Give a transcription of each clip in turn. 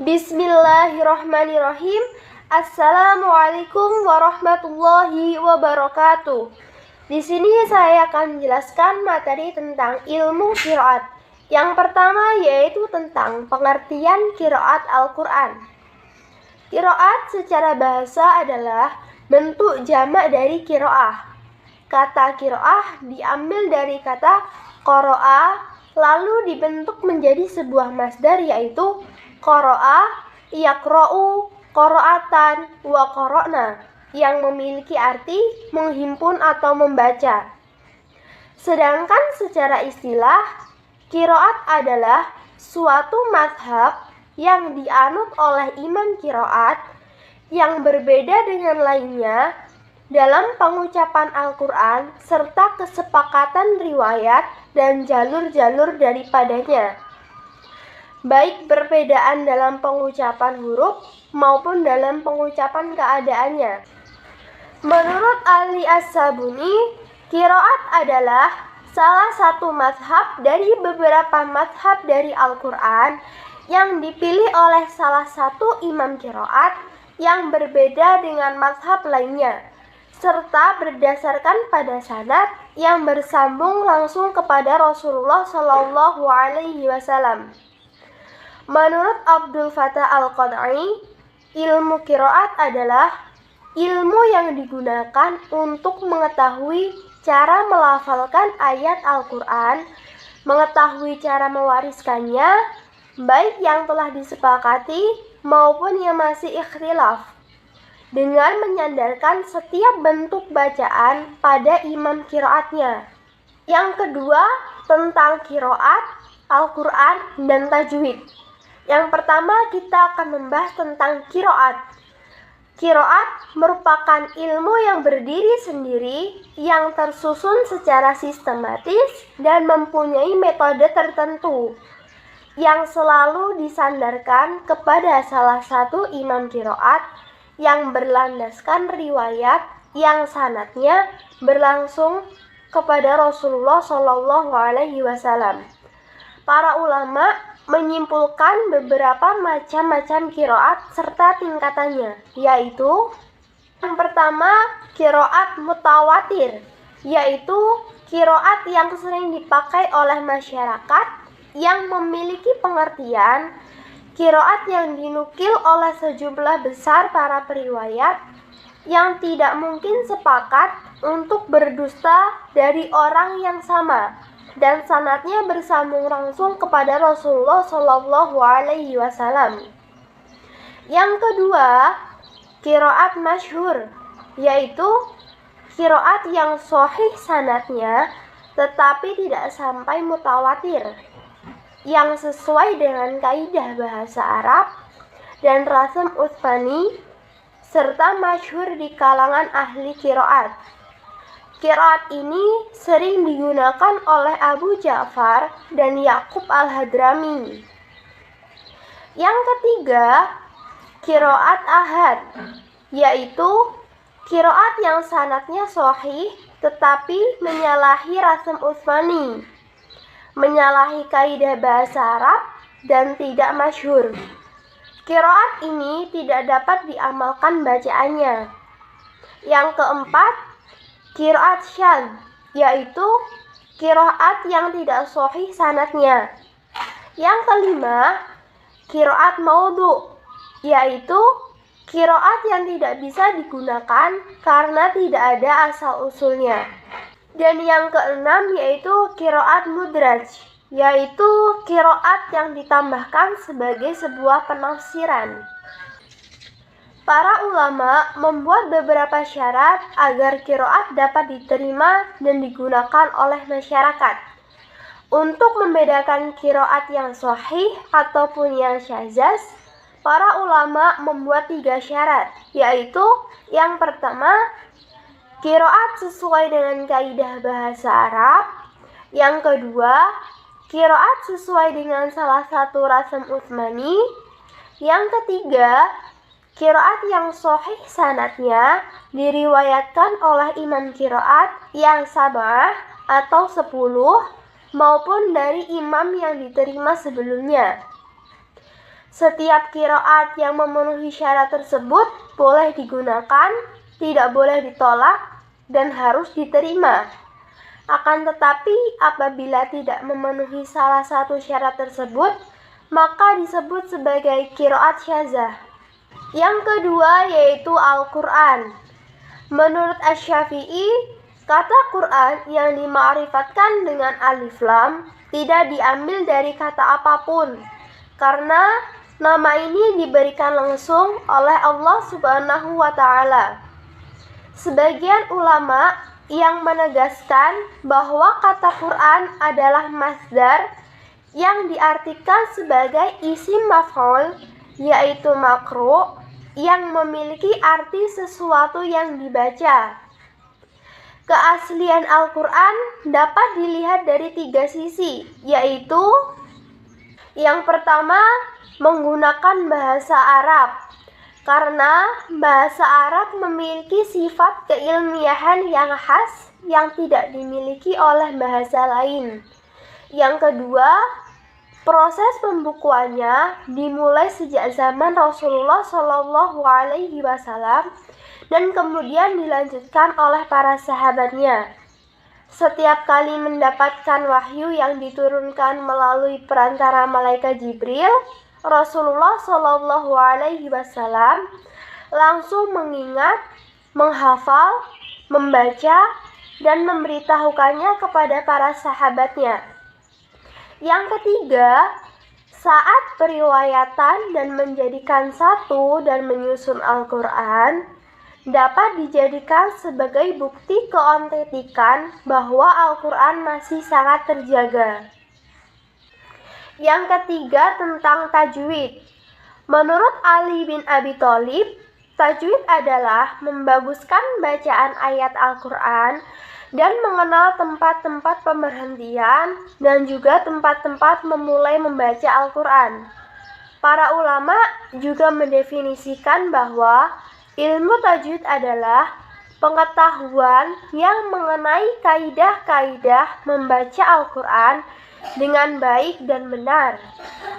Bismillahirrahmanirrahim. Assalamualaikum warahmatullahi wabarakatuh. Di sini saya akan menjelaskan materi tentang ilmu qiraat. Yang pertama yaitu tentang pengertian qiraat Al-Quran. Qiraat secara bahasa adalah bentuk jamak dari qiraah. Kata qiraah diambil dari kata qara'a, lalu dibentuk menjadi sebuah masdar yaitu qara'a, yaqra'u, qara'atan, wa qara'na, yang memiliki arti menghimpun atau membaca. Sedangkan secara istilah, qiraat adalah suatu mazhab yang dianut oleh imam qiraat yang berbeda dengan lainnya dalam pengucapan Al-Quran serta kesepakatan riwayat dan jalur-jalur daripadanya, baik perbedaan dalam pengucapan huruf maupun dalam pengucapan keadaannya. Menurut Ali As-Sabuni, qiraat adalah salah satu mazhab dari beberapa mazhab dari Al-Quran yang dipilih oleh salah satu imam qiraat yang berbeda dengan mazhab lainnya, serta berdasarkan pada sanad yang bersambung langsung kepada Rasulullah SAW. Menurut Abdul Fattah Al-Qad'i, ilmu qiraat adalah ilmu yang digunakan untuk mengetahui cara melafalkan ayat Al-Quran, mengetahui cara mewariskannya, baik yang telah disepakati maupun yang masih ikhtilaf, dengan menyandarkan setiap bentuk bacaan pada imam qiraatnya. Yang kedua, tentang qiraat, Al-Quran, dan tajwid. Yang pertama kita akan membahas tentang qiraat. Qiraat merupakan ilmu yang berdiri sendiri yang tersusun secara sistematis dan mempunyai metode tertentu yang selalu disandarkan kepada salah satu imam qiraat yang berlandaskan riwayat yang sanadnya berlangsung kepada Rasulullah SAW. Para ulama menyimpulkan beberapa macam-macam qiraat serta tingkatannya, yaitu yang pertama, qiraat mutawatir, yaitu qiraat yang sering dipakai oleh masyarakat yang memiliki pengertian qiraat yang dinukil oleh sejumlah besar para periwayat yang tidak mungkin sepakat untuk berdusta dari orang yang sama dan sanadnya bersambung langsung kepada Rasulullah SAW. Yang kedua, qiraat masyhur, yaitu qiraat yang sahih sanadnya tetapi tidak sampai mutawatir, yang sesuai dengan kaidah bahasa Arab dan rasam Utsmani serta masyhur di kalangan ahli qiraat. Qiraat ini sering digunakan oleh Abu Ja'far dan Yaqub Al-Hadrami. Yang ketiga, qiraat ahad, yaitu qiraat yang sanadnya sahih tetapi menyalahi rasam Utsmani, menyalahi kaidah bahasa Arab dan tidak masyhur. Qiraat ini tidak dapat diamalkan bacaannya. Yang keempat, qiraat syadz, yaitu qiraat yang tidak sahih sanadnya. Yang kelima, qiraat maudhu, yaitu qiraat yang tidak bisa digunakan karena tidak ada asal-usulnya. Dan yang keenam yaitu qiraat mudraj, yaitu qiraat yang ditambahkan sebagai sebuah penafsiran. Para ulama membuat beberapa syarat agar qiraat dapat diterima dan digunakan oleh masyarakat. Untuk membedakan qiraat yang sahih ataupun yang syadzaz, para ulama membuat 3 syarat, yaitu yang pertama, qiraat sesuai dengan kaidah bahasa Arab. Yang kedua, qiraat sesuai dengan salah satu rasam Utsmani. Yang ketiga, qiraat yang sahih sanadnya diriwayatkan oleh imam qiraat yang sab'ah atau 10 maupun dari imam yang diterima sebelumnya. Setiap qiraat yang memenuhi syarat tersebut boleh digunakan, tidak boleh ditolak, dan harus diterima. Akan tetapi apabila tidak memenuhi salah satu syarat tersebut, maka disebut sebagai qiraat syadzah. Yang kedua yaitu Al-Quran. Menurut Asy-Syafi'i, kata Quran yang dima'rifatkan dengan alif lam tidak diambil dari kata apapun, karena nama ini diberikan langsung oleh Allah Subhanahu wa Ta'ala. Sebagian ulama yang menegaskan bahwa kata Quran adalah masdar yang diartikan sebagai isim maf'ul, yaitu makru, yang memiliki arti sesuatu yang dibaca. Keaslian Al-Quran dapat dilihat dari 3 sisi, yaitu yang pertama, menggunakan bahasa Arab, karena bahasa Arab memiliki sifat keilmiahan yang khas yang tidak dimiliki oleh bahasa lain. Yang kedua, proses pembukuannya dimulai sejak zaman Rasulullah Shallallahu Alaihi Wasallam dan kemudian dilanjutkan oleh para sahabatnya. Setiap kali mendapatkan wahyu yang diturunkan melalui perantara malaikat Jibril, Rasulullah Shallallahu Alaihi Wasallam langsung mengingat, menghafal, membaca, dan memberitahukannya kepada para sahabatnya. Yang ketiga, saat periwayatan dan menjadikan satu dan menyusun Al-Quran dapat dijadikan sebagai bukti keautentikan bahwa Al-Quran masih sangat terjaga. Yang ketiga, tentang tajwid. Menurut Ali bin Abi Thalib, tajwid adalah membaguskan bacaan ayat Al-Quran dan mengenal tempat-tempat pemberhentian dan juga tempat-tempat memulai membaca Al-Quran. Para ulama juga mendefinisikan bahwa ilmu tajwid adalah pengetahuan yang mengenai kaidah-kaidah membaca Al-Quran dengan baik dan benar.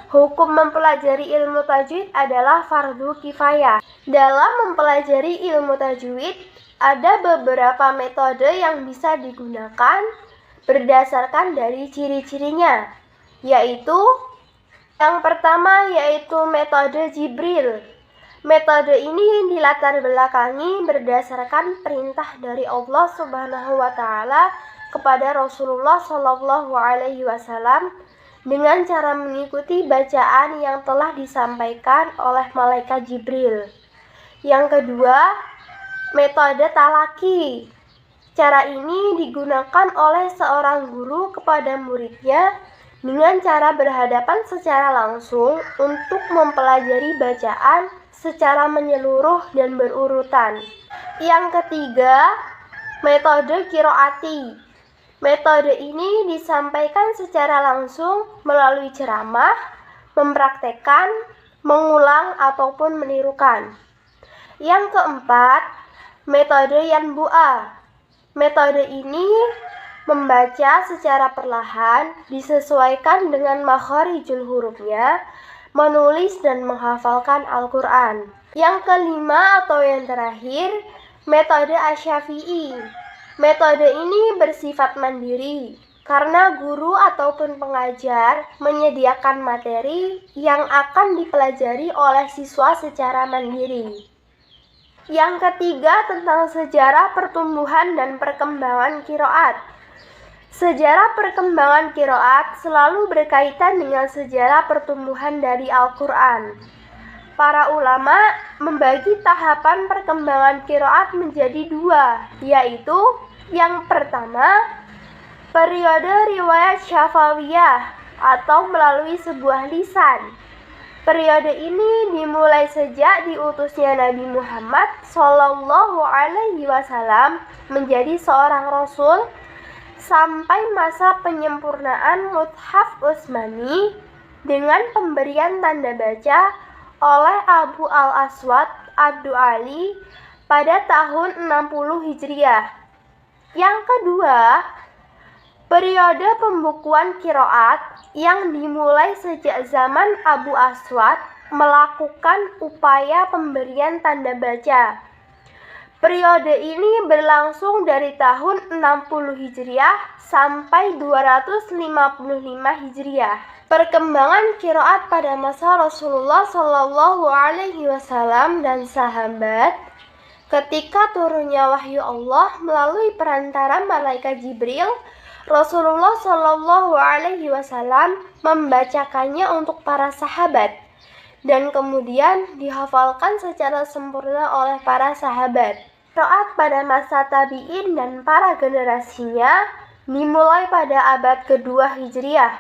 Hukum mempelajari ilmu tajwid adalah fardu kifayah. Dalam mempelajari ilmu tajwid, ada beberapa metode yang bisa digunakan berdasarkan dari ciri-cirinya, yaitu yang pertama yaitu metode Jibril. Metode ini dilatar belakangi berdasarkan perintah dari Allah Subhanahu wa Ta'ala kepada Rasulullah Shallallahu Alaihi Wasallam dengan cara mengikuti bacaan yang telah disampaikan oleh malaikat Jibril. Yang kedua, metode talaki. Cara ini digunakan oleh seorang guru kepada muridnya dengan cara berhadapan secara langsung untuk mempelajari bacaan secara menyeluruh dan berurutan. Yang ketiga, metode qiraati. Metode ini disampaikan secara langsung melalui ceramah, mempraktekkan, mengulang ataupun menirukan. Yang keempat, metode yanbu'a. Metode ini membaca secara perlahan, disesuaikan dengan makharijul hurufnya, menulis dan menghafalkan Al-Quran. Yang kelima atau yang terakhir, metode Asy-Syafi'i. Metode ini bersifat mandiri, karena guru ataupun pengajar menyediakan materi yang akan dipelajari oleh siswa secara mandiri. Yang ketiga, tentang sejarah pertumbuhan dan perkembangan qiraat. Sejarah perkembangan qiraat selalu berkaitan dengan sejarah pertumbuhan dari Al-Quran. Para ulama membagi tahapan perkembangan qiraat menjadi 2, yaitu yang pertama, periode riwayat syafawiyah atau melalui sebuah lisan. Periode ini dimulai sejak diutusnya Nabi Muhammad Shallallahu Alaihi Wasallam menjadi seorang rasul sampai masa penyempurnaan Mushaf Utsmani dengan pemberian tanda baca oleh Abu al-Aswad ad-Du'ali pada tahun 60 Hijriah. Yang kedua, periode pembukuan qiraat yang dimulai sejak zaman Abu Aswad melakukan upaya pemberian tanda baca. Periode ini berlangsung dari tahun 60 Hijriah sampai 255 Hijriah. Perkembangan qiraat pada masa Rasulullah Shallallahu Alaihi Wasallam dan sahabat ketika turunnya wahyu Allah melalui perantara malaikat Jibril, Rasulullah Shallallahu Alaihi Wasallam membacakannya untuk para sahabat dan kemudian dihafalkan secara sempurna oleh para sahabat. Qiraat pada masa tabi'in dan para generasinya dimulai pada abad kedua Hijriah.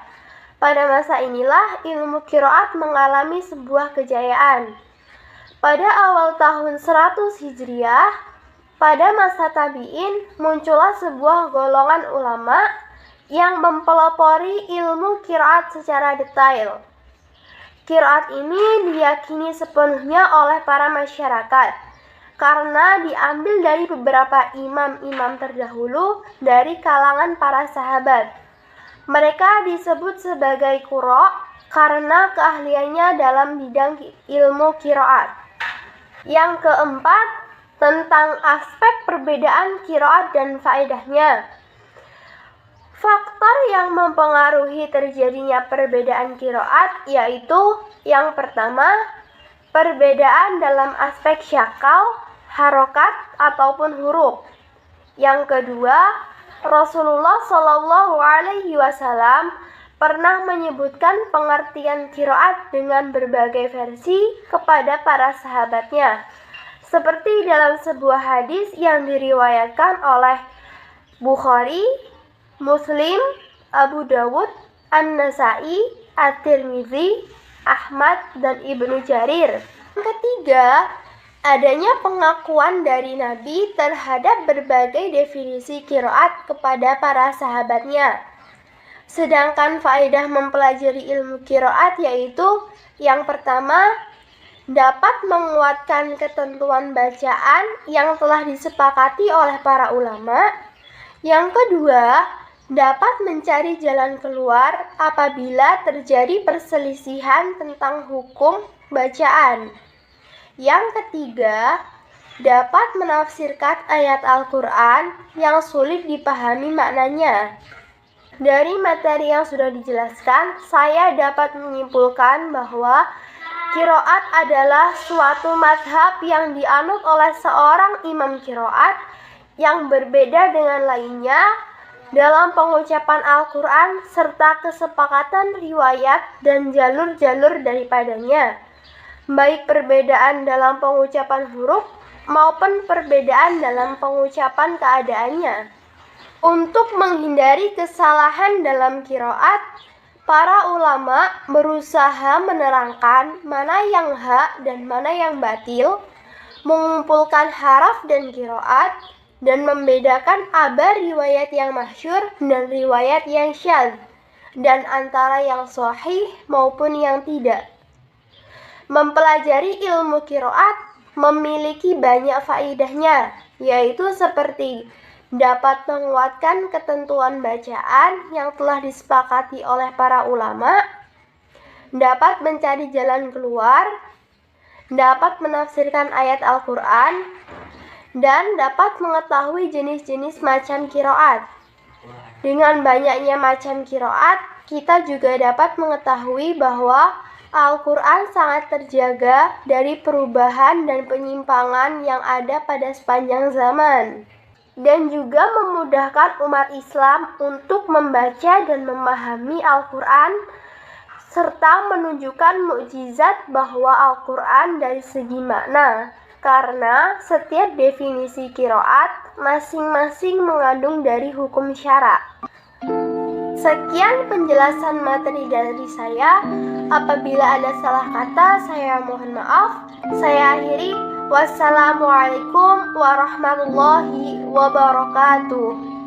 Pada masa inilah ilmu qiraat mengalami sebuah kejayaan. Pada awal tahun 100 Hijriah, pada masa tabi'in muncullah sebuah golongan ulama yang mempelopori ilmu qiraat secara detail. Qiraat ini diyakini sepenuhnya oleh para masyarakat karena diambil dari beberapa imam-imam terdahulu dari kalangan para sahabat. Mereka disebut sebagai qurra karena keahliannya dalam bidang ilmu qiraat. Yang keempat, tentang aspek perbedaan qiraat dan faedahnya. Faktor yang mempengaruhi terjadinya perbedaan qiraat yaitu yang pertama, perbedaan dalam aspek syakal, harokat, ataupun huruf. Yang kedua, Rasulullah Shallallahu Alaihi Wasallam pernah menyebutkan pengertian qiraat dengan berbagai versi kepada para sahabatnya, seperti dalam sebuah hadis yang diriwayatkan oleh Bukhari, Muslim, Abu Dawud, An-Nasai, At-Tirmidzi, Ahmad, dan Ibnu Jarir. Yang ketiga, adanya pengakuan dari Nabi terhadap berbagai definisi qiraat kepada para sahabatnya. Sedangkan faedah mempelajari ilmu qiraat yaitu yang pertama, dapat menguatkan ketentuan bacaan yang telah disepakati oleh para ulama. Yang kedua, dapat mencari jalan keluar apabila terjadi perselisihan tentang hukum bacaan. Yang ketiga, dapat menafsirkan ayat Al-Quran yang sulit dipahami maknanya. Dari materi yang sudah dijelaskan, saya dapat menyimpulkan bahwa qiraat adalah suatu mazhab yang dianut oleh seorang imam qiraat yang berbeda dengan lainnya dalam pengucapan Al-Quran serta kesepakatan riwayat dan jalur-jalur daripadanya, baik perbedaan dalam pengucapan huruf maupun perbedaan dalam pengucapan keadaannya. Untuk menghindari kesalahan dalam qiraat, para ulama berusaha menerangkan mana yang hak dan mana yang batil, mengumpulkan haraf dan qiraat, dan membedakan abar riwayat yang masyhur dan riwayat yang syadz, dan antara yang sahih maupun yang tidak. Mempelajari ilmu qiraat memiliki banyak faedahnya, yaitu seperti dapat menguatkan ketentuan bacaan yang telah disepakati oleh para ulama, dapat mencari jalan keluar, dapat menafsirkan ayat Al-Quran, dan dapat mengetahui jenis-jenis macam qiraat. Dengan banyaknya macam qiraat, kita juga dapat mengetahui bahwa Al-Quran sangat terjaga dari perubahan dan penyimpangan yang ada pada sepanjang zaman, dan juga memudahkan umat Islam untuk membaca dan memahami Al-Quran, serta menunjukkan mukjizat bahwa Al-Quran dari segi makna, karena setiap definisi qiraat masing-masing mengandung dari hukum syara. Sekian penjelasan materi dari saya. Apabila ada salah kata, saya mohon maaf. Saya akhiri. Wassalamualaikum warahmatullahi wabarakatuh.